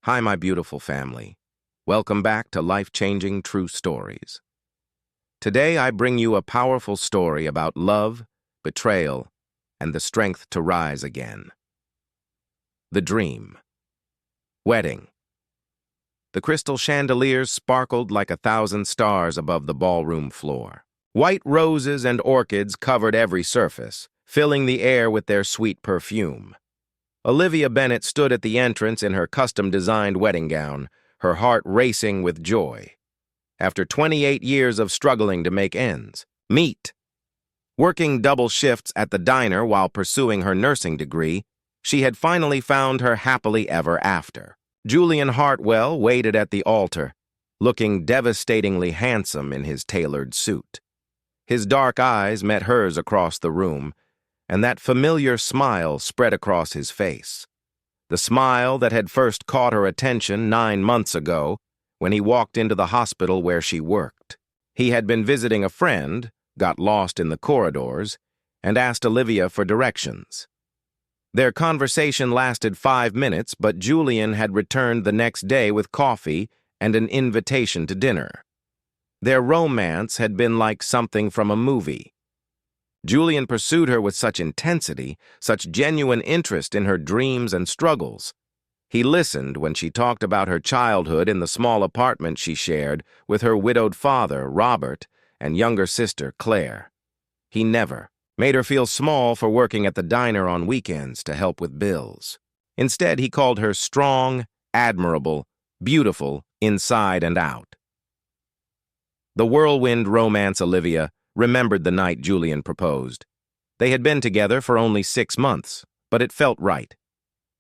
Hi, my beautiful family. Welcome back to Life-Changing True Stories. Today, I bring you a powerful story about love, betrayal, and the strength to rise again. The Dream. Wedding. The crystal chandeliers sparkled like 1,000 stars above the ballroom floor. White roses and orchids covered every surface, filling the air with their sweet perfume. Olivia Bennett stood at the entrance in her custom-designed wedding gown, her heart racing with joy. After 28 years of struggling to make ends meet, working double shifts at the diner while pursuing her nursing degree, she had finally found her happily ever after. Julian Hartwell waited at the altar, looking devastatingly handsome in his tailored suit. His dark eyes met hers across the room, and that familiar smile spread across his face. The smile that had first caught her attention 9 months ago when he walked into the hospital where she worked. He had been visiting a friend, got lost in the corridors, and asked Olivia for directions. Their conversation lasted 5 minutes, but Julian had returned the next day with coffee and an invitation to dinner. Their romance had been like something from a movie. Julian pursued her with such intensity, such genuine interest in her dreams and struggles. He listened when she talked about her childhood in the small apartment she shared with her widowed father, Robert, and younger sister, Claire. He never made her feel small for working at the diner on weekends to help with bills. Instead, he called her strong, admirable, beautiful, inside and out. The whirlwind romance Olivia remembered the night Julian proposed. They had been together for only 6 months, but it felt right.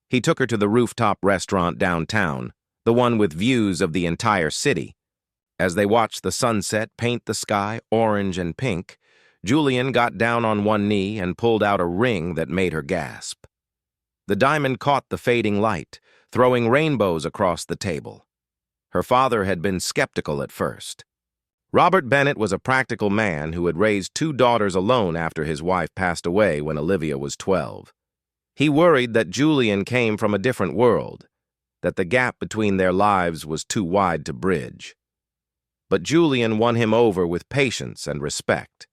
He took her to the rooftop restaurant downtown, the one with views of the entire city. As they watched the sunset paint the sky orange and pink, Julian got down on one knee and pulled out a ring that made her gasp. The diamond caught the fading light, throwing rainbows across the table. Her father had been skeptical at first. Robert Bennett was a practical man who had raised 2 daughters alone after his wife passed away when Olivia was 12. He worried that Julian came from a different world, that the gap between their lives was too wide to bridge. But Julian won him over with patience and respect.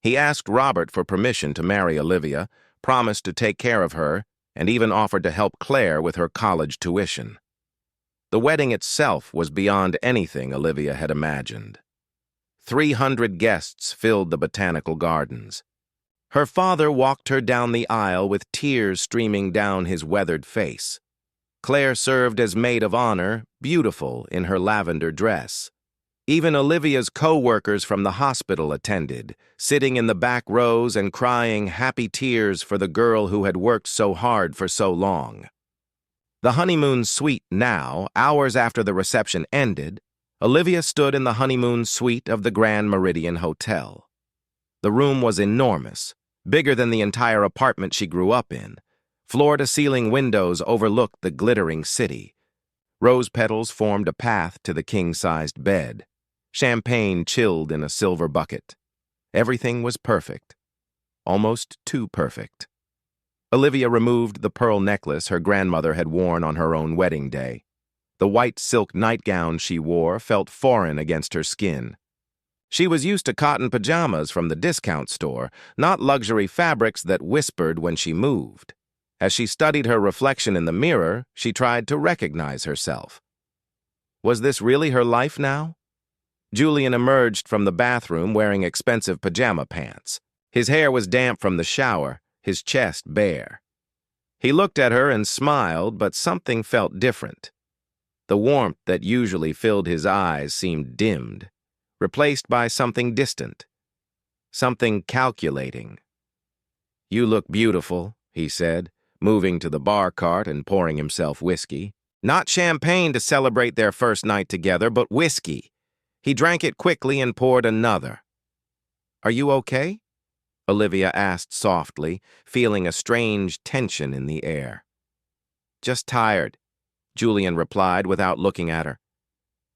He asked Robert for permission to marry Olivia, promised to take care of her, and even offered to help Claire with her college tuition. The wedding itself was beyond anything Olivia had imagined. 300 guests filled the botanical gardens. Her father walked her down the aisle with tears streaming down his weathered face. Claire served as maid of honor, beautiful in her lavender dress. Even Olivia's co-workers from the hospital attended, sitting in the back rows and crying happy tears for the girl who had worked so hard for so long. The honeymoon suite now, hours after the reception ended, Olivia stood in the honeymoon suite of the Grand Meridian Hotel. The room was enormous, bigger than the entire apartment she grew up in. Floor-to-ceiling windows overlooked the glittering city. Rose petals formed a path to the king-sized bed. Champagne chilled in a silver bucket. Everything was perfect. Almost too perfect. Olivia removed the pearl necklace her grandmother had worn on her own wedding day. The white silk nightgown she wore felt foreign against her skin. She was used to cotton pajamas from the discount store, not luxury fabrics that whispered when she moved. As she studied her reflection in the mirror, she tried to recognize herself. Was this really her life now? Julian emerged from the bathroom wearing expensive pajama pants. His hair was damp from the shower, his chest bare. He looked at her and smiled, but something felt different. The warmth that usually filled his eyes seemed dimmed, replaced by something distant, something calculating. "You look beautiful," he said, moving to the bar cart and pouring himself whiskey. Not champagne to celebrate their first night together, but whiskey. He drank it quickly and poured another. "Are you okay?" Olivia asked softly, feeling a strange tension in the air. "Just tired," Julian replied without looking at her.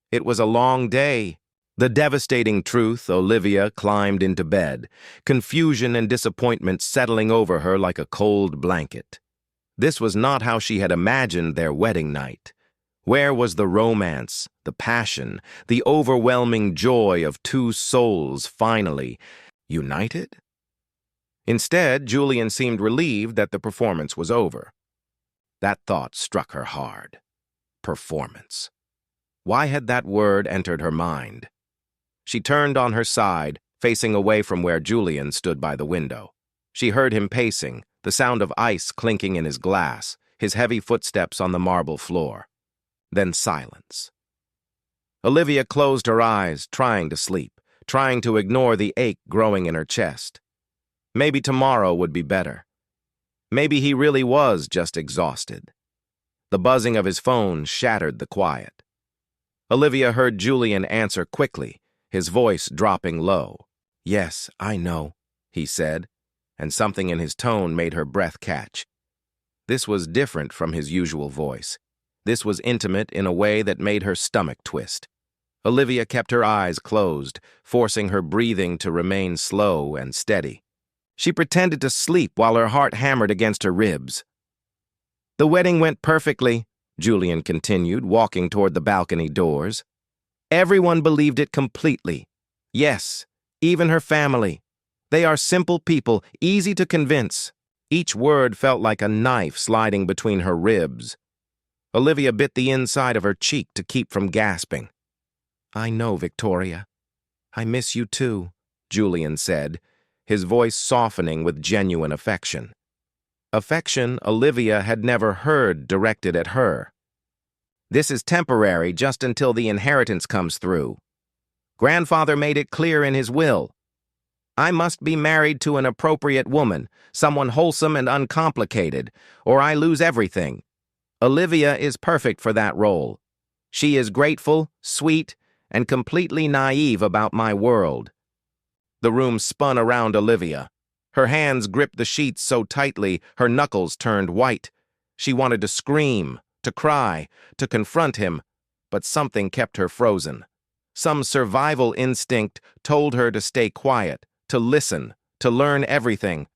"It was a long day." The devastating truth, Olivia climbed into bed, confusion and disappointment settling over her like a cold blanket. This was not how she had imagined their wedding night. Where was the romance, the passion, the overwhelming joy of two souls finally united? Instead, Julian seemed relieved that the performance was over. That thought struck her hard. Performance. Why had that word entered her mind? She turned on her side, facing away from where Julian stood by the window. She heard him pacing, the sound of ice clinking in his glass, his heavy footsteps on the marble floor. Then silence. Olivia closed her eyes, trying to sleep, trying to ignore the ache growing in her chest. Maybe tomorrow would be better. Maybe he really was just exhausted. The buzzing of his phone shattered the quiet. Olivia heard Julian answer quickly, his voice dropping low. "Yes, I know," he said, and something in his tone made her breath catch. This was different from his usual voice. This was intimate in a way that made her stomach twist. Olivia kept her eyes closed, forcing her breathing to remain slow and steady. She pretended to sleep while her heart hammered against her ribs. "The wedding went perfectly," Julian continued, walking toward the balcony doors. "Everyone believed it completely. Yes, even her family. They are simple people, easy to convince." Each word felt like a knife sliding between her ribs. Olivia bit the inside of her cheek to keep from gasping. "I know, Victoria. I miss you too," Julian said, his voice softening with genuine affection. Affection Olivia had never heard directed at her. "This is temporary just until the inheritance comes through. Grandfather made it clear in his will. I must be married to an appropriate woman, someone wholesome and uncomplicated, or I lose everything. Olivia is perfect for that role. She is grateful, sweet, and completely naive about my world." The room spun around Olivia. Her hands gripped the sheets so tightly, her knuckles turned white. She wanted to scream, to cry, to confront him, but something kept her frozen. Some survival instinct told her to stay quiet, to listen, to learn everything.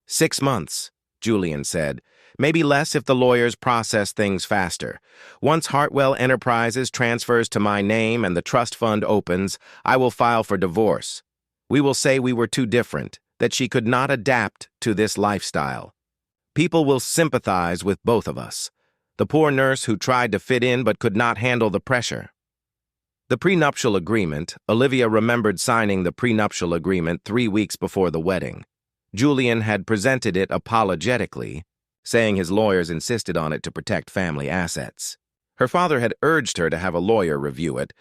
6 months, Julian said. Maybe less if the lawyers process things faster. Once Hartwell Enterprises transfers to my name and the trust fund opens, I will file for divorce. We will say we were too different, that she could not adapt to this lifestyle. People will sympathize with both of us. The poor nurse who tried to fit in but could not handle the pressure. The prenuptial agreement, Olivia remembered signing the prenuptial agreement 3 weeks before the wedding. Julian had presented it apologetically, saying his lawyers insisted on it to protect family assets. Her father had urged her to have a lawyer review it,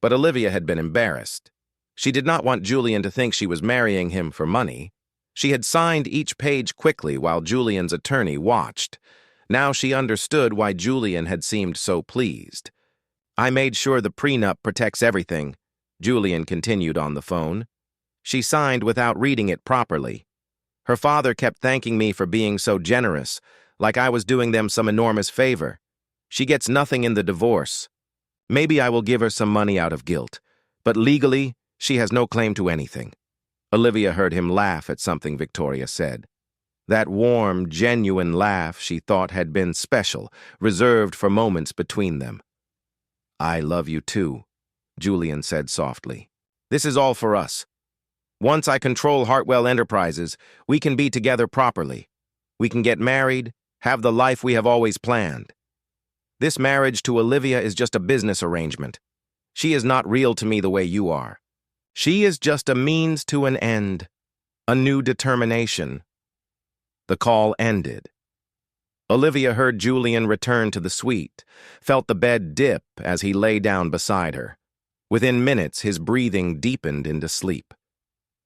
but Olivia had been embarrassed. She did not want Julian to think she was marrying him for money. She had signed each page quickly while Julian's attorney watched. Now she understood why Julian had seemed so pleased. "I made sure the prenup protects everything," Julian continued on the phone. "She signed without reading it properly. Her father kept thanking me for being so generous, like I was doing them some enormous favor. She gets nothing in the divorce. Maybe I will give her some money out of guilt, but legally, she has no claim to anything." Olivia heard him laugh at something Victoria said. That warm, genuine laugh she thought had been special, reserved for moments between them. "I love you too," Julian said softly. "This is all for us. Once I control Hartwell Enterprises, we can be together properly. We can get married, have the life we have always planned. This marriage to Olivia is just a business arrangement. She is not real to me the way you are. She is just a means to an end, a new determination." The call ended. Olivia heard Julian return to the suite, felt the bed dip as he lay down beside her. Within minutes, his breathing deepened into sleep.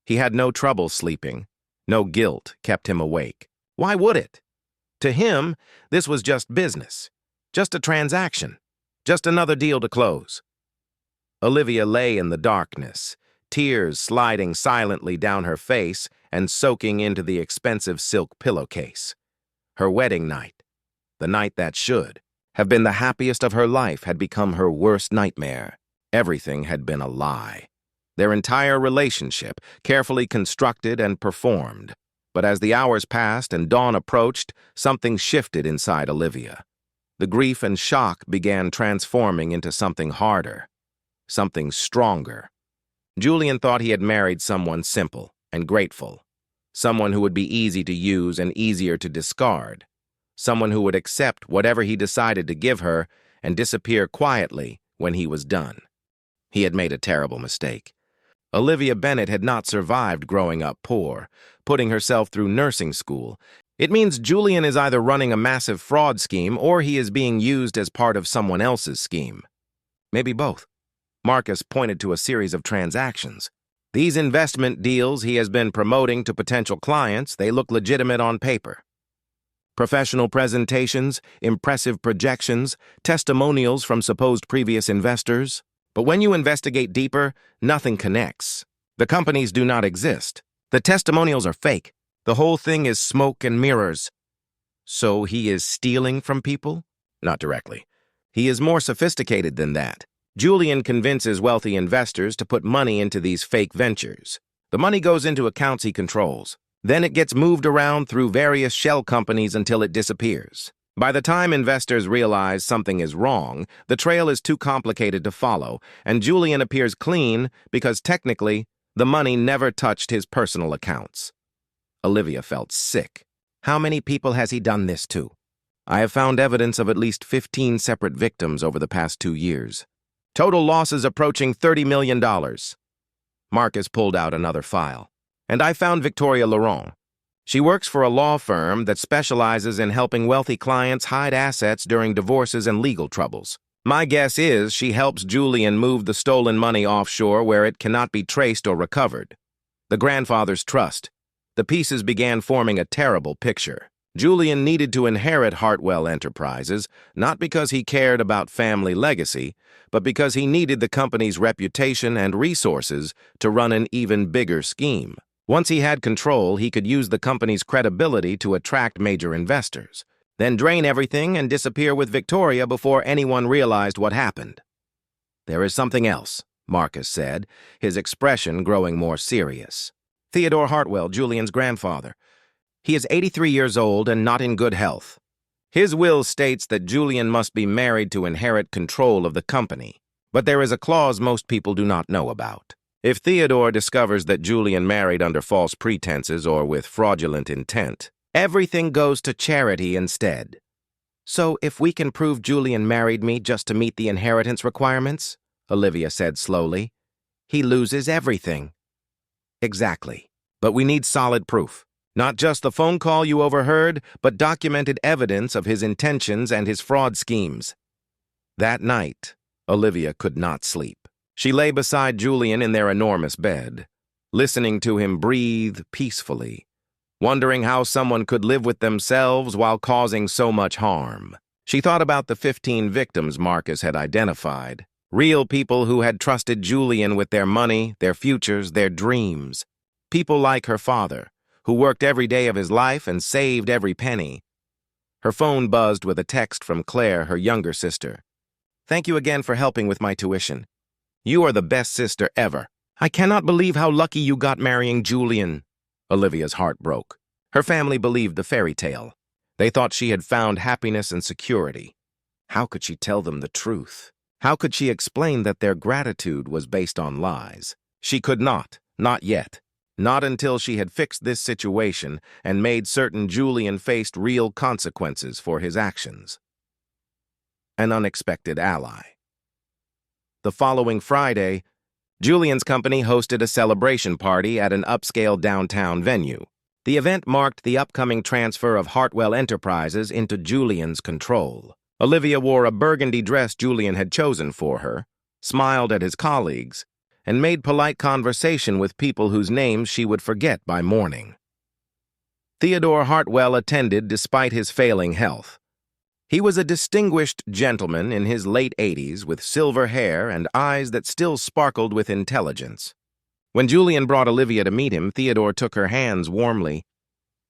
He had no trouble sleeping. No guilt kept him awake. Why would it? To him, this was just business, just a transaction, just another deal to close. Olivia lay in the darkness, tears sliding silently down her face and soaking into the expensive silk pillowcase. Her wedding night, the night that should have been the happiest of her life, had become her worst nightmare. Everything had been a lie. Their entire relationship, carefully constructed and performed. But as the hours passed and dawn approached, something shifted inside Olivia. The grief and shock began transforming into something harder, something stronger. Julian thought he had married someone simple and grateful, someone who would be easy to use and easier to discard, someone who would accept whatever he decided to give her and disappear quietly when he was done. He had made a terrible mistake. Olivia Bennett had not survived growing up poor, putting herself through nursing school. It means Julian is either running a massive fraud scheme or he is being used as part of someone else's scheme. Maybe both. Marcus pointed to a series of transactions. These investment deals he has been promoting to potential clients, they look legitimate on paper. Professional presentations, impressive projections, testimonials from supposed previous investors. But when you investigate deeper, nothing connects. The companies do not exist. The testimonials are fake. The whole thing is smoke and mirrors. So he is stealing from people? Not directly. He is more sophisticated than that. Julian convinces wealthy investors to put money into these fake ventures. The money goes into accounts he controls. Then it gets moved around through various shell companies until it disappears. By the time investors realize something is wrong, the trail is too complicated to follow, and Julian appears clean because technically, the money never touched his personal accounts. Olivia felt sick. How many people has he done this to? I have found evidence of at least 15 separate victims over the past 2 years. Total losses approaching $30 million. Marcus pulled out another file. And I found Victoria Laurent. She works for a law firm that specializes in helping wealthy clients hide assets during divorces and legal troubles. My guess is she helps Julian move the stolen money offshore where it cannot be traced or recovered. The grandfather's trust. The pieces began forming a terrible picture. Julian needed to inherit Hartwell Enterprises, not because he cared about family legacy, but because he needed the company's reputation and resources to run an even bigger scheme. Once he had control, he could use the company's credibility to attract major investors, then drain everything and disappear with Victoria before anyone realized what happened. There is something else, Marcus said, his expression growing more serious. Theodore Hartwell, Julian's grandfather. He is 83 years old and not in good health. His will states that Julian must be married to inherit control of the company, but there is a clause most people do not know about. If Theodore discovers that Julian married under false pretenses or with fraudulent intent, everything goes to charity instead. So if we can prove Julian married me just to meet the inheritance requirements, Olivia said slowly, he loses everything. Exactly. But we need solid proof. Not just the phone call you overheard, but documented evidence of his intentions and his fraud schemes. That night, Olivia could not sleep. She lay beside Julian in their enormous bed, listening to him breathe peacefully, wondering how someone could live with themselves while causing so much harm. She thought about the 15 victims Marcus had identified, real people who had trusted Julian with their money, their futures, their dreams. People like her father, who worked every day of his life and saved every penny. Her phone buzzed with a text from Claire, her younger sister. Thank you again for helping with my tuition. You are the best sister ever. I cannot believe how lucky you got marrying Julian. Olivia's heart broke. Her family believed the fairy tale. They thought she had found happiness and security. How could she tell them the truth? How could she explain that their gratitude was based on lies? She could not yet. Not until she had fixed this situation and made certain Julian faced real consequences for his actions. An unexpected ally. The following Friday, Julian's company hosted a celebration party at an upscale downtown venue. The event marked the upcoming transfer of Hartwell Enterprises into Julian's control. Olivia wore a burgundy dress Julian had chosen for her, smiled at his colleagues, and made polite conversation with people whose names she would forget by morning. Theodore Hartwell attended despite his failing health. He was a distinguished gentleman in his late 80s with silver hair and eyes that still sparkled with intelligence. When Julian brought Olivia to meet him, Theodore took her hands warmly.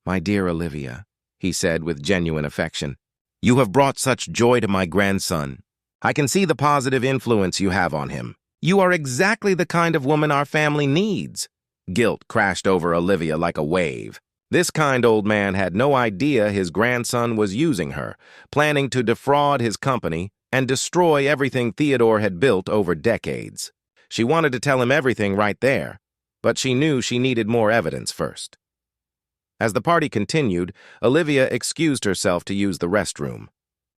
"My dear Olivia," he said with genuine affection, "you have brought such joy to my grandson. I can see the positive influence you have on him. You are exactly the kind of woman our family needs." Guilt crashed over Olivia like a wave. This kind old man had no idea his grandson was using her, planning to defraud his company and destroy everything Theodore had built over decades. She wanted to tell him everything right there, but she knew she needed more evidence first. As the party continued, Olivia excused herself to use the restroom.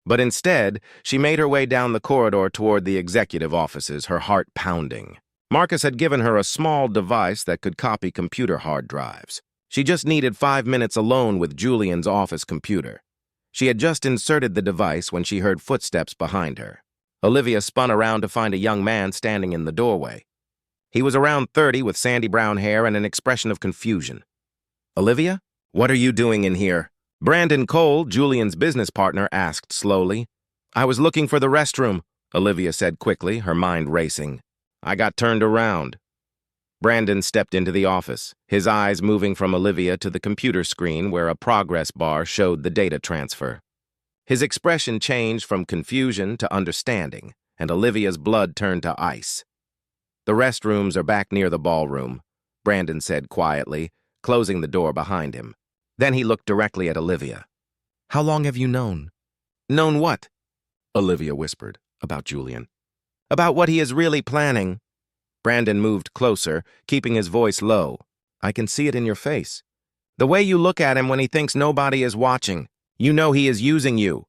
But instead, she made her way down the corridor toward the executive offices, her heart pounding. Marcus had given her a small device that could copy computer hard drives. She just needed 5 minutes alone with Julian's office computer. She had just inserted the device when she heard footsteps behind her. Olivia spun around to find a young man standing in the doorway. He was around 30 with sandy brown hair and an expression of confusion. "Olivia, what are you doing in here?" Brandon Cole, Julian's business partner, asked slowly. "I was looking for the restroom," Olivia said quickly, her mind racing. "I got turned around." Brandon stepped into the office, his eyes moving from Olivia to the computer screen where a progress bar showed the data transfer. His expression changed from confusion to understanding, and Olivia's blood turned to ice. "The restrooms are back near the ballroom," Brandon said quietly, closing the door behind him. Then he looked directly at Olivia. "How long have you known?" "Known what?" Olivia whispered. "About Julian." "About what he is really planning." Brandon moved closer, keeping his voice low. "I can see it in your face. The way you look at him when he thinks nobody is watching. You know he is using you."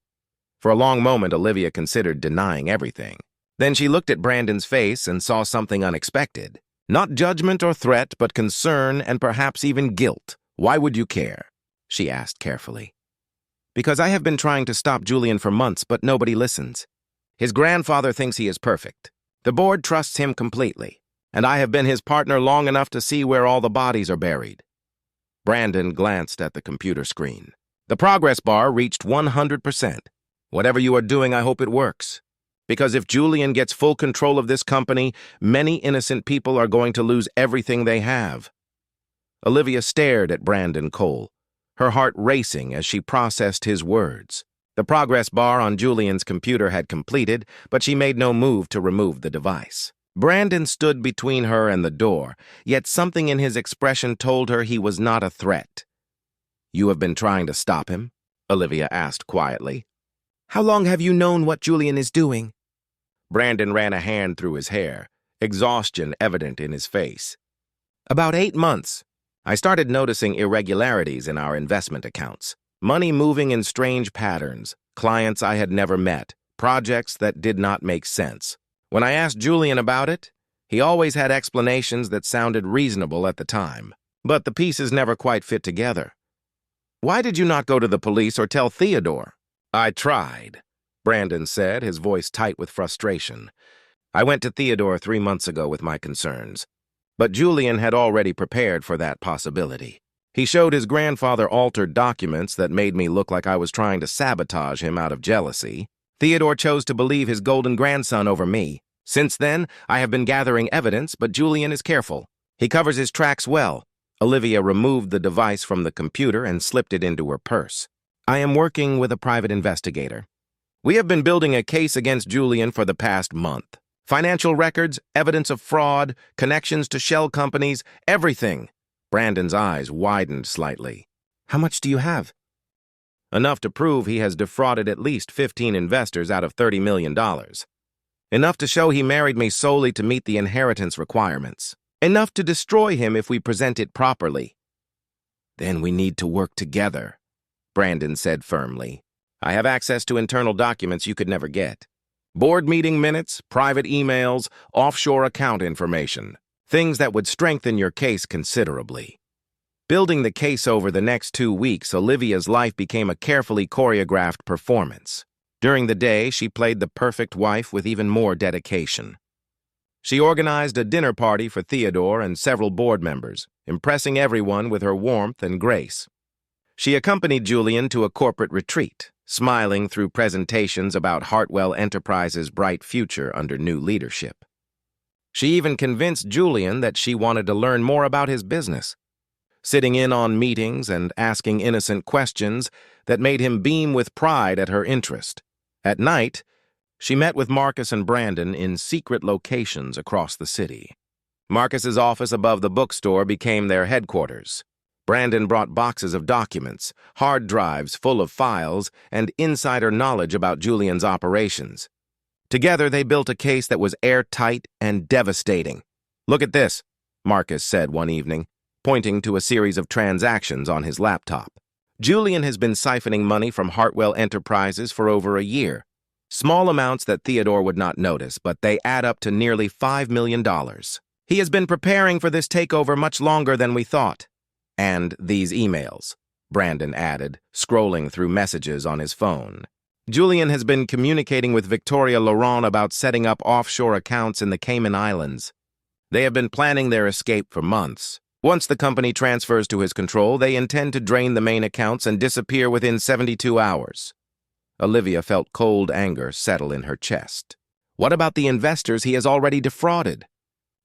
For a long moment, Olivia considered denying everything. Then she looked at Brandon's face and saw something unexpected. Not judgment or threat, but concern and perhaps even guilt. "Why would you care?" she asked carefully. "Because I have been trying to stop Julian for months, but nobody listens. His grandfather thinks he is perfect. The board trusts him completely, and I have been his partner long enough to see where all the bodies are buried." Brandon glanced at the computer screen. The progress bar reached 100%. "Whatever you are doing, I hope it works. Because if Julian gets full control of this company, many innocent people are going to lose everything they have." Olivia stared at Brandon Cole, her heart racing as she processed his words. The progress bar on Julian's computer had completed, but she made no move to remove the device. Brandon stood between her and the door, yet something in his expression told her he was not a threat. "You have been trying to stop him?" Olivia asked quietly. "How long have you known what Julian is doing?" Brandon ran a hand through his hair, exhaustion evident in his face. "About 8 months. I started noticing irregularities in our investment accounts. Money moving in strange patterns, clients I had never met, projects that did not make sense. When I asked Julian about it, he always had explanations that sounded reasonable at the time, but the pieces never quite fit together." "Why did you not go to the police or tell Theodore?" "I tried," Brandon said, his voice tight with frustration. "I went to Theodore 3 months ago with my concerns. But Julian had already prepared for that possibility. He showed his grandfather altered documents that made me look like I was trying to sabotage him out of jealousy. Theodore chose to believe his golden grandson over me. Since then, I have been gathering evidence, but Julian is careful. He covers his tracks well." Olivia removed the device from the computer and slipped it into her purse. "I am working with a private investigator. We have been building a case against Julian for the past month. Financial records, evidence of fraud, connections to shell companies, everything." Brandon's eyes widened slightly. "How much do you have?" "Enough to prove he has defrauded at least 15 investors out of $30 million. Enough to show he married me solely to meet the inheritance requirements. Enough to destroy him if we present it properly." "Then we need to work together," Brandon said firmly. "I have access to internal documents you could never get. Board meeting minutes, private emails, offshore account information. Things that would strengthen your case considerably." Building the case over the next 2 weeks, Olivia's life became a carefully choreographed performance. During the day, she played the perfect wife with even more dedication. She organized a dinner party for Theodore and several board members, impressing everyone with her warmth and grace. She accompanied Julian to a corporate retreat, smiling through presentations about Hartwell Enterprises' bright future under new leadership. She even convinced Julian that she wanted to learn more about his business, sitting in on meetings and asking innocent questions that made him beam with pride at her interest. At night, she met with Marcus and Brandon in secret locations across the city. Marcus's office above the bookstore became their headquarters. Brandon brought boxes of documents, hard drives full of files, and insider knowledge about Julian's operations. Together, they built a case that was airtight and devastating. "Look at this," Marcus said one evening, pointing to a series of transactions on his laptop. Julian has been siphoning money from Hartwell Enterprises for over a year. Small amounts that Theodore would not notice, but they add up to nearly $5 million. He has been preparing for this takeover much longer than we thought. And these emails, Brandon added, scrolling through messages on his phone. Julian has been communicating with Victoria Laurent about setting up offshore accounts in the Cayman Islands. They have been planning their escape for months. Once the company transfers to his control, they intend to drain the main accounts and disappear within 72 hours. Olivia felt cold anger settle in her chest. What about the investors he has already defrauded?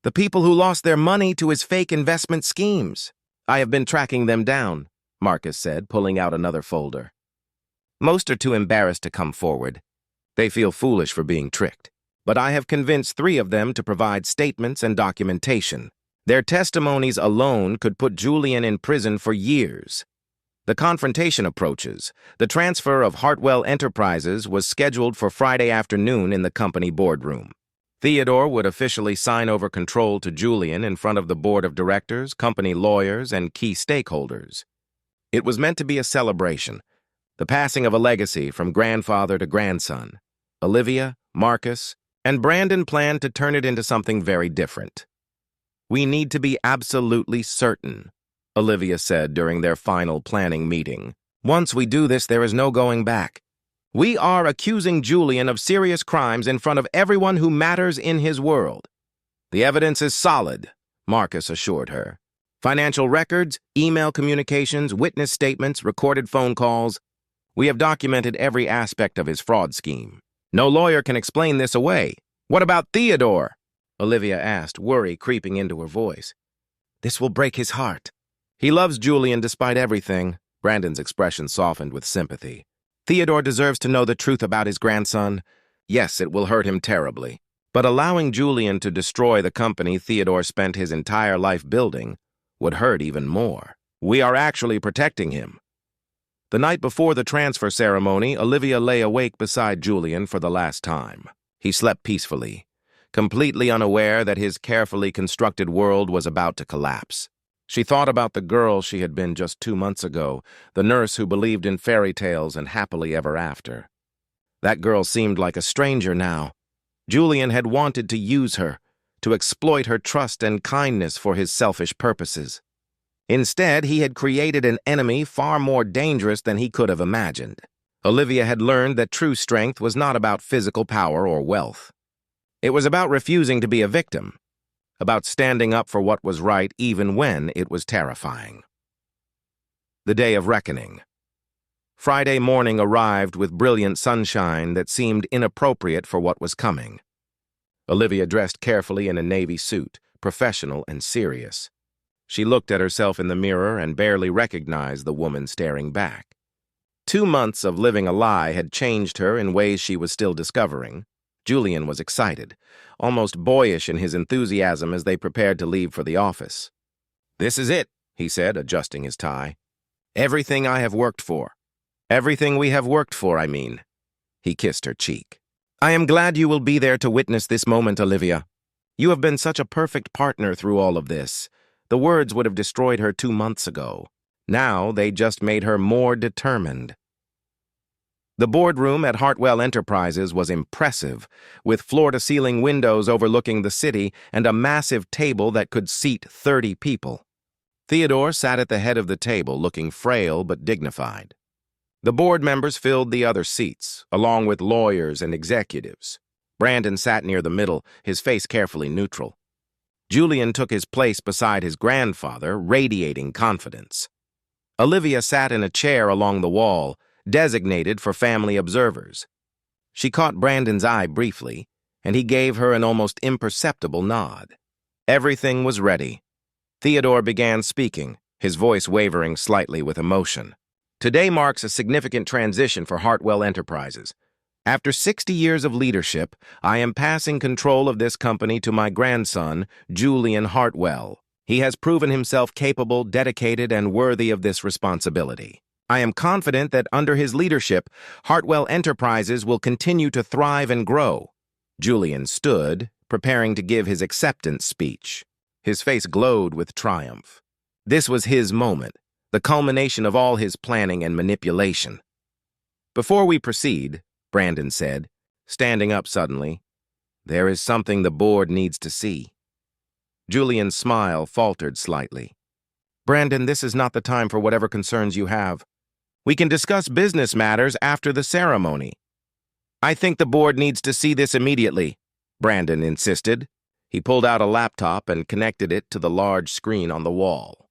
The people who lost their money to his fake investment schemes? "I have been tracking them down," Marcus said, pulling out another folder. "Most are too embarrassed to come forward. They feel foolish for being tricked. But I have convinced 3 of them to provide statements and documentation. Their testimonies alone could put Julian in prison for years." The confrontation approaches. The transfer of Hartwell Enterprises was scheduled for Friday afternoon in the company boardroom. Theodore would officially sign over control to Julian in front of the board of directors, company lawyers, and key stakeholders. It was meant to be a celebration, the passing of a legacy from grandfather to grandson. Olivia, Marcus, and Brandon planned to turn it into something very different. "We need to be absolutely certain," Olivia said during their final planning meeting. "Once we do this, there is no going back. We are accusing Julian of serious crimes in front of everyone who matters in his world." "The evidence is solid," Marcus assured her. "Financial records, email communications, witness statements, recorded phone calls. We have documented every aspect of his fraud scheme. No lawyer can explain this away." "What about Theodore?" Olivia asked, worry creeping into her voice. "This will break his heart." "He loves Julian despite everything." Brandon's expression softened with sympathy. "Theodore deserves to know the truth about his grandson. Yes, it will hurt him terribly. But allowing Julian to destroy the company Theodore spent his entire life building would hurt even more. We are actually protecting him." The night before the transfer ceremony, Olivia lay awake beside Julian for the last time. He slept peacefully, completely unaware that his carefully constructed world was about to collapse. She thought about the girl she had been just 2 months ago, the nurse who believed in fairy tales and happily ever after. That girl seemed like a stranger now. Julian had wanted to use her, to exploit her trust and kindness for his selfish purposes. Instead, he had created an enemy far more dangerous than he could have imagined. Olivia had learned that true strength was not about physical power or wealth. It was about refusing to be a victim, about standing up for what was right even when it was terrifying. The day of reckoning. Friday morning arrived with brilliant sunshine that seemed inappropriate for what was coming. Olivia dressed carefully in a navy suit, professional and serious. She looked at herself in the mirror and barely recognized the woman staring back. 2 months of living a lie had changed her in ways she was still discovering. Julian was excited, almost boyish in his enthusiasm as they prepared to leave for the office. "This is it," he said, adjusting his tie. "Everything I have worked for. Everything we have worked for, I mean." He kissed her cheek. "I am glad you will be there to witness this moment, Olivia. You have been such a perfect partner through all of this. The words would have destroyed her 2 months ago. Now they just made her more determined." The boardroom at Hartwell Enterprises was impressive, with floor-to-ceiling windows overlooking the city and a massive table that could seat 30 people. Theodore sat at the head of the table, looking frail but dignified. The board members filled the other seats, along with lawyers and executives. Brandon sat near the middle, his face carefully neutral. Julian took his place beside his grandfather, radiating confidence. Olivia sat in a chair along the wall, designated for family observers. She caught Brandon's eye briefly, and he gave her an almost imperceptible nod. Everything was ready. Theodore began speaking, his voice wavering slightly with emotion. "Today marks a significant transition for Hartwell Enterprises. After 60 years of leadership, I am passing control of this company to my grandson, Julian Hartwell." He has proven himself capable, dedicated, and worthy of this responsibility. I am confident that under his leadership, Hartwell Enterprises will continue to thrive and grow. Julian stood, preparing to give his acceptance speech. His face glowed with triumph. This was his moment, the culmination of all his planning and manipulation. "Before we proceed," Brandon said, standing up suddenly, "there is something the board needs to see." Julian's smile faltered slightly. "Brandon, this is not the time for whatever concerns you have. We can discuss business matters after the ceremony." "I think the board needs to see this immediately," Brandon insisted. He pulled out a laptop and connected it to the large screen on the wall.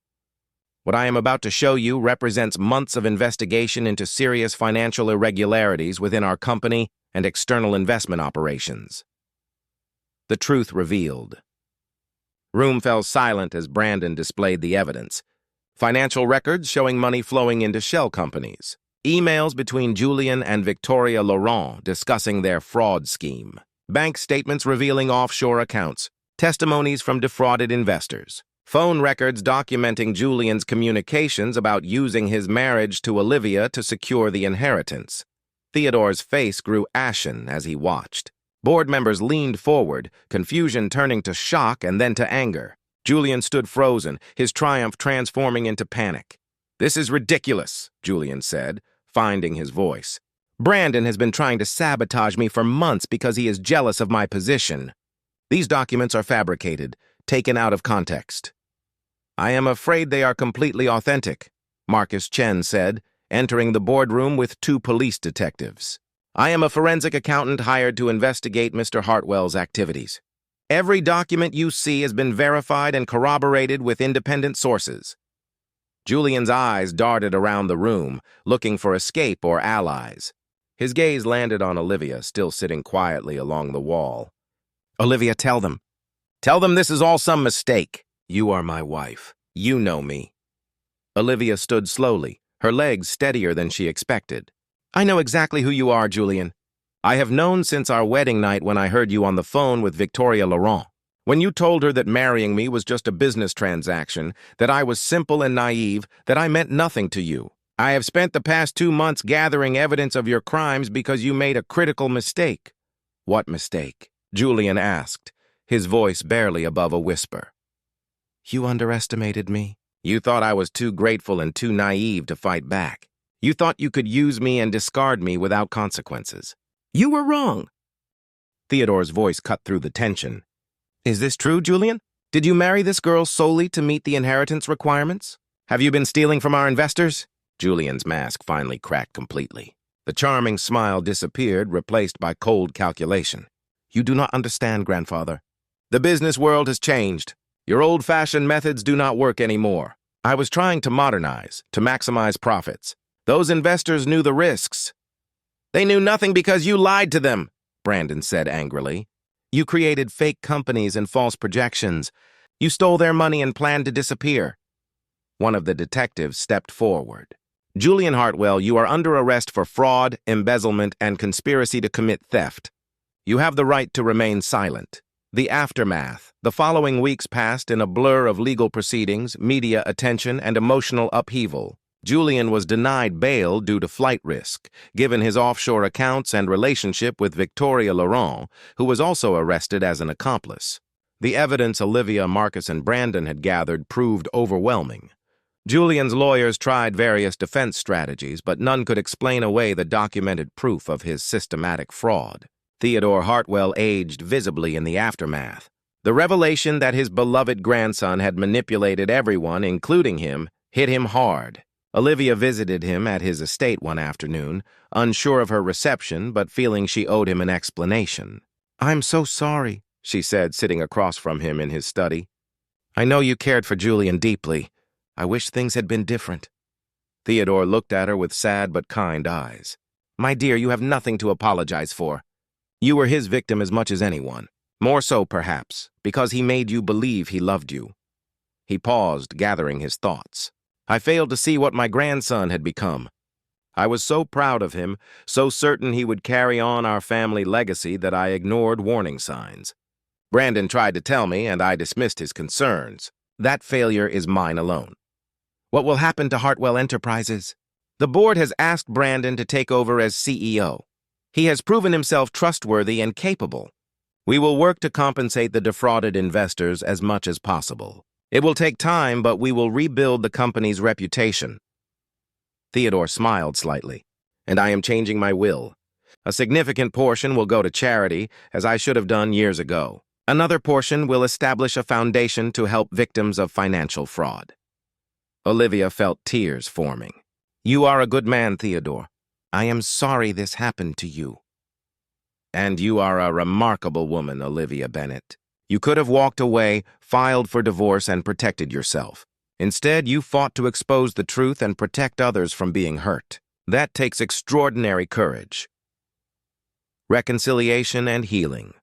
"What I am about to show you represents months of investigation into serious financial irregularities within our company and external investment operations." The truth revealed. Room fell silent as Brandon displayed the evidence. Financial records showing money flowing into shell companies. Emails between Julian and Victoria Laurent discussing their fraud scheme. Bank statements revealing offshore accounts. Testimonies from defrauded investors. Phone records documenting Julian's communications about using his marriage to Olivia to secure the inheritance. Theodore's face grew ashen as he watched. Board members leaned forward, confusion turning to shock and then to anger. Julian stood frozen, his triumph transforming into panic. "This is ridiculous," Julian said, finding his voice. "Brandon has been trying to sabotage me for months because he is jealous of my position. These documents are fabricated, taken out of context." "I am afraid they are completely authentic," Marcus Chen said, entering the boardroom with 2 police detectives. "I am a forensic accountant hired to investigate Mr. Hartwell's activities. Every document you see has been verified and corroborated with independent sources." Julian's eyes darted around the room, looking for escape or allies. His gaze landed on Olivia, still sitting quietly along the wall. "Olivia, tell them. Tell them this is all some mistake. You are my wife. You know me." Olivia stood slowly, her legs steadier than she expected. "I know exactly who you are, Julian. I have known since our wedding night when I heard you on the phone with Victoria Laurent. When you told her that marrying me was just a business transaction, that I was simple and naive, that I meant nothing to you. I have spent the past 2 months gathering evidence of your crimes because you made a critical mistake." "What mistake?" Julian asked, his voice barely above a whisper. "You underestimated me. You thought I was too grateful and too naive to fight back. You thought you could use me and discard me without consequences. You were wrong." Theodore's voice cut through the tension. "Is this true, Julian? Did you marry this girl solely to meet the inheritance requirements? Have you been stealing from our investors?" Julian's mask finally cracked completely. The charming smile disappeared, replaced by cold calculation. "You do not understand, grandfather. The business world has changed. Your old-fashioned methods do not work anymore. I was trying to modernize, to maximize profits. Those investors knew the risks." "They knew nothing because you lied to them," Brandon said angrily. "You created fake companies and false projections. You stole their money and planned to disappear." One of the detectives stepped forward. "Julian Hartwell, you are under arrest for fraud, embezzlement, and conspiracy to commit theft. You have the right to remain silent." The aftermath. The following weeks passed in a blur of legal proceedings, media attention, and emotional upheaval. Julian was denied bail due to flight risk, given his offshore accounts and relationship with Victoria Laurent, who was also arrested as an accomplice. The evidence Olivia, Marcus, and Brandon had gathered proved overwhelming. Julian's lawyers tried various defense strategies, but none could explain away the documented proof of his systematic fraud. Theodore Hartwell aged visibly in the aftermath. The revelation that his beloved grandson had manipulated everyone, including him, hit him hard. Olivia visited him at his estate one afternoon, unsure of her reception but feeling she owed him an explanation. "I'm so sorry," she said, sitting across from him in his study. "I know you cared for Julian deeply. I wish things had been different." Theodore looked at her with sad but kind eyes. "My dear, you have nothing to apologize for. You were his victim as much as anyone. More so, perhaps, because he made you believe he loved you." He paused, gathering his thoughts. "I failed to see what my grandson had become. I was so proud of him, so certain he would carry on our family legacy that I ignored warning signs. Brandon tried to tell me, and I dismissed his concerns. That failure is mine alone. What will happen to Hartwell Enterprises? The board has asked Brandon to take over as CEO. He has proven himself trustworthy and capable. We will work to compensate the defrauded investors as much as possible. It will take time, but we will rebuild the company's reputation. Theodore smiled slightly. And I am changing my will. A significant portion will go to charity, as I should have done years ago. Another portion will establish a foundation to help victims of financial fraud. Olivia felt tears forming. You are a good man, Theodore. I am sorry this happened to you. And you are a remarkable woman, Olivia Bennett. You could have walked away, filed for divorce, and protected yourself. Instead, you fought to expose the truth and protect others from being hurt. That takes extraordinary courage. Reconciliation and healing.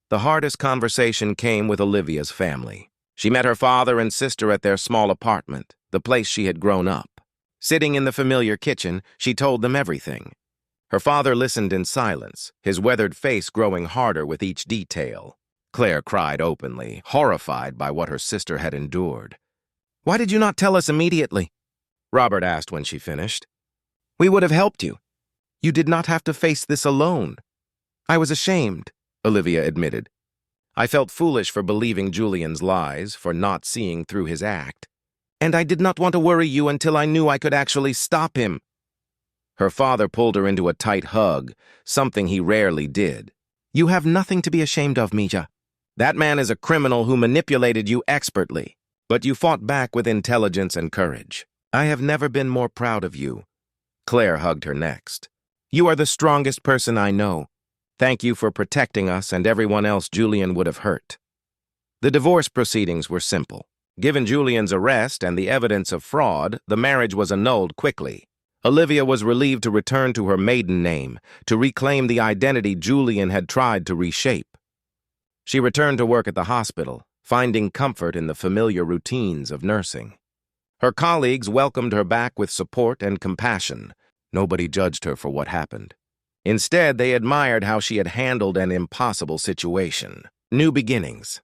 The hardest conversation came with Olivia's family. She met her father and sister at their small apartment, the place she had grown up. Sitting in the familiar kitchen, she told them everything. Her father listened in silence, his weathered face growing harder with each detail. Claire cried openly, horrified by what her sister had endured. Why did you not tell us immediately? Robert asked when she finished. We would have helped you. You did not have to face this alone. I was ashamed, Olivia admitted. I felt foolish for believing Julian's lies, for not seeing through his act. And I did not want to worry you until I knew I could actually stop him. Her father pulled her into a tight hug, something he rarely did. You have nothing to be ashamed of, Mija. That man is a criminal who manipulated you expertly, but you fought back with intelligence and courage. I have never been more proud of you. Claire hugged her next. You are the strongest person I know. Thank you for protecting us and everyone else Julian would have hurt. The divorce proceedings were simple. Given Julian's arrest and the evidence of fraud, the marriage was annulled quickly. Olivia was relieved to return to her maiden name, to reclaim the identity Julian had tried to reshape. She returned to work at the hospital, finding comfort in the familiar routines of nursing. Her colleagues welcomed her back with support and compassion. Nobody judged her for what happened. Instead, they admired how she had handled an impossible situation. New beginnings.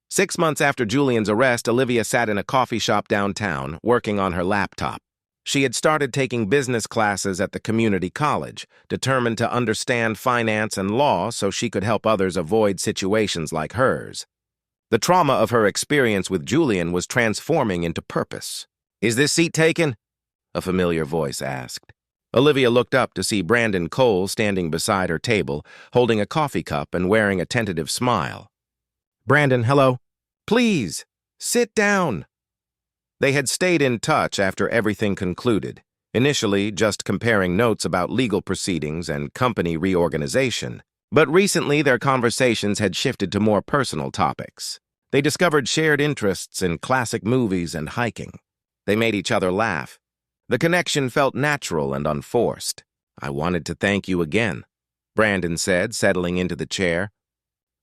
6 months after Julian's arrest, Olivia sat in a coffee shop downtown, working on her laptop. She had started taking business classes at the community college, determined to understand finance and law so she could help others avoid situations like hers. The trauma of her experience with Julian was transforming into purpose. Is this seat taken? A familiar voice asked. Olivia looked up to see Brandon Cole standing beside her table, holding a coffee cup and wearing a tentative smile. Brandon, hello. Please, sit down. They had stayed in touch after everything concluded, initially just comparing notes about legal proceedings and company reorganization. But recently their conversations had shifted to more personal topics. They discovered shared interests in classic movies and hiking. They made each other laugh. The connection felt natural and unforced. I wanted to thank you again, Brandon said, settling into the chair.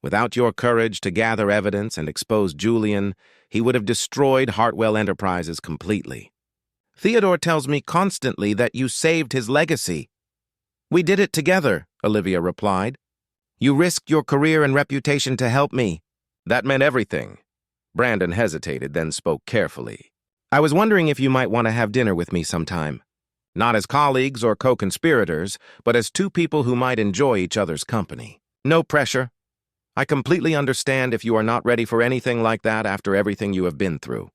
Without your courage to gather evidence and expose Julian, he would have destroyed Hartwell Enterprises completely. Theodore tells me constantly that you saved his legacy. We did it together, Olivia replied. You risked your career and reputation to help me. That meant everything. Brandon hesitated, then spoke carefully. I was wondering if you might want to have dinner with me sometime. Not as colleagues or co-conspirators, but as two people who might enjoy each other's company. No pressure. I completely understand if you are not ready for anything like that after everything you have been through.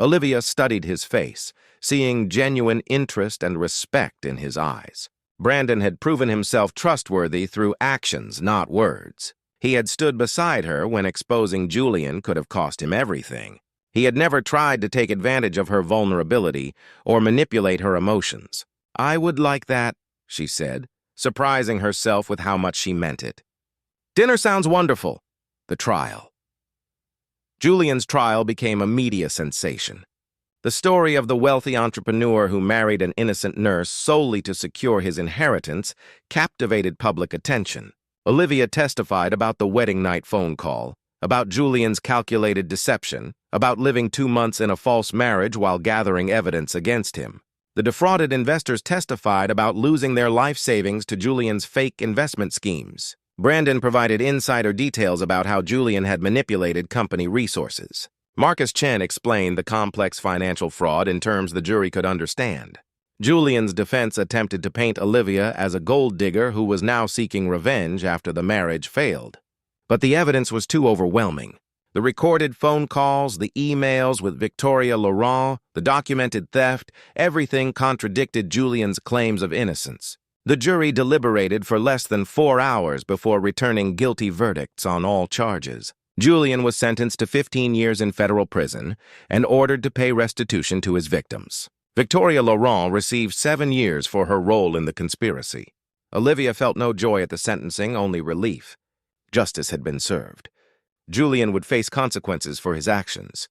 Olivia studied his face, seeing genuine interest and respect in his eyes. Brandon had proven himself trustworthy through actions, not words. He had stood beside her when exposing Julian could have cost him everything. He had never tried to take advantage of her vulnerability or manipulate her emotions. I would like that, she said, surprising herself with how much she meant it. Dinner sounds wonderful. The trial. Julian's trial became a media sensation. The story of the wealthy entrepreneur who married an innocent nurse solely to secure his inheritance captivated public attention. Olivia testified about the wedding night phone call, about Julian's calculated deception, about living 2 months in a false marriage while gathering evidence against him. The defrauded investors testified about losing their life savings to Julian's fake investment schemes. Brandon provided insider details about how Julian had manipulated company resources. Marcus Chen explained the complex financial fraud in terms the jury could understand. Julian's defense attempted to paint Olivia as a gold digger who was now seeking revenge after the marriage failed. But the evidence was too overwhelming. The recorded phone calls, the emails with Victoria Laurent, the documented theft, everything contradicted Julian's claims of innocence. The jury deliberated for less than 4 hours before returning guilty verdicts on all charges. Julian was sentenced to 15 years in federal prison and ordered to pay restitution to his victims. Victoria Laurent received 7 years for her role in the conspiracy. Olivia felt no joy at the sentencing, only relief. Justice had been served. Julian would face consequences for his actions.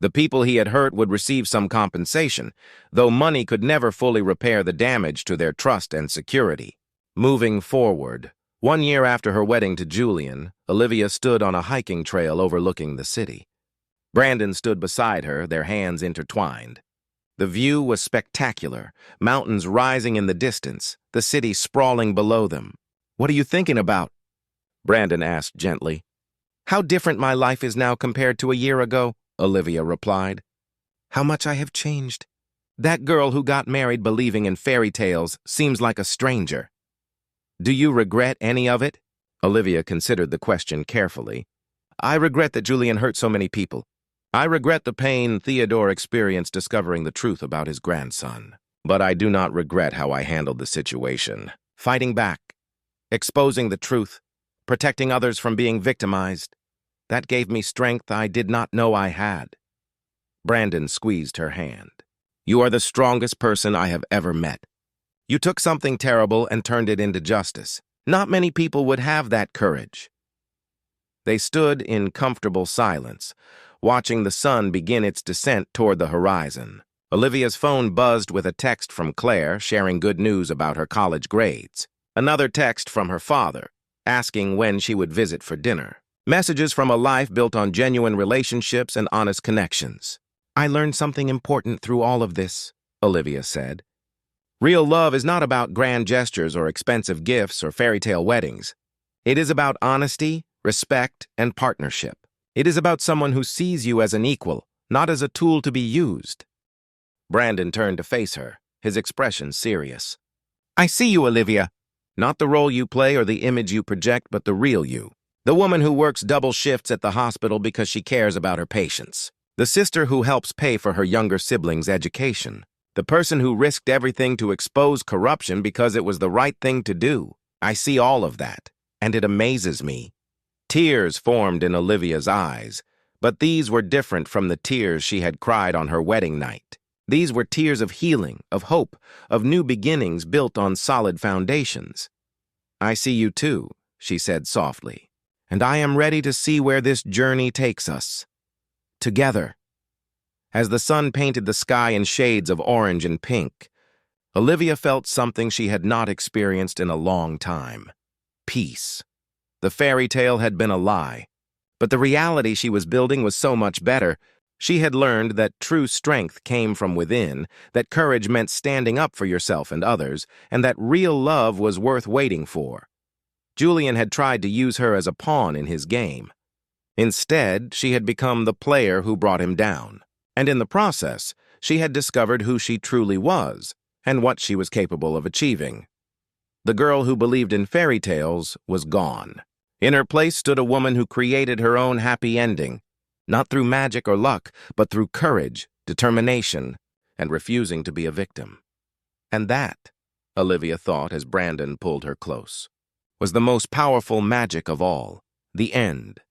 The people he had hurt would receive some compensation, though money could never fully repair the damage to their trust and security. Moving forward, 1 year after her wedding to Julian, Olivia stood on a hiking trail overlooking the city. Brandon stood beside her, their hands intertwined. The view was spectacular, mountains rising in the distance, the city sprawling below them. "What are you thinking about?" Brandon asked gently. "How different my life is now compared to a year ago," Olivia replied. "How much I have changed. That girl who got married believing in fairy tales seems like a stranger." "Do you regret any of it?" Olivia considered the question carefully. "I regret that Julian hurt so many people. I regret the pain Theodore experienced discovering the truth about his grandson. But I do not regret how I handled the situation. Fighting back, exposing the truth, protecting others from being victimized. That gave me strength I did not know I had." Brandon squeezed her hand. "You are the strongest person I have ever met. You took something terrible and turned it into justice. Not many people would have that courage." They stood in comfortable silence, watching the sun begin its descent toward the horizon. Olivia's phone buzzed with a text from Claire sharing good news about her college grades. Another text from her father, asking when she would visit for dinner. Messages from a life built on genuine relationships and honest connections. "I learned something important through all of this," Olivia said. "Real love is not about grand gestures or expensive gifts or fairy tale weddings. It is about honesty, respect, and partnership. It is about someone who sees you as an equal, not as a tool to be used." Brandon turned to face her, his expression serious. "I see you, Olivia. Not the role you play or the image you project, but the real you. The woman who works double shifts at the hospital because she cares about her patients. The sister who helps pay for her younger siblings' education. The person who risked everything to expose corruption because it was the right thing to do. I see all of that, and it amazes me." Tears formed in Olivia's eyes, but these were different from the tears she had cried on her wedding night. These were tears of healing, of hope, of new beginnings built on solid foundations. "I see you too," she said softly, "and I am ready to see where this journey takes us. Together." As the sun painted the sky in shades of orange and pink, Olivia felt something she had not experienced in a long time. Peace. The fairy tale had been a lie, but the reality she was building was so much better. She had learned that true strength came from within, that courage meant standing up for yourself and others, and that real love was worth waiting for. Julian had tried to use her as a pawn in his game. Instead, she had become the player who brought him down. And in the process, she had discovered who she truly was and what she was capable of achieving. The girl who believed in fairy tales was gone. In her place stood a woman who created her own happy ending, not through magic or luck, but through courage, determination, and refusing to be a victim. And that, Olivia thought as Brandon pulled her close, was the most powerful magic of all, the end.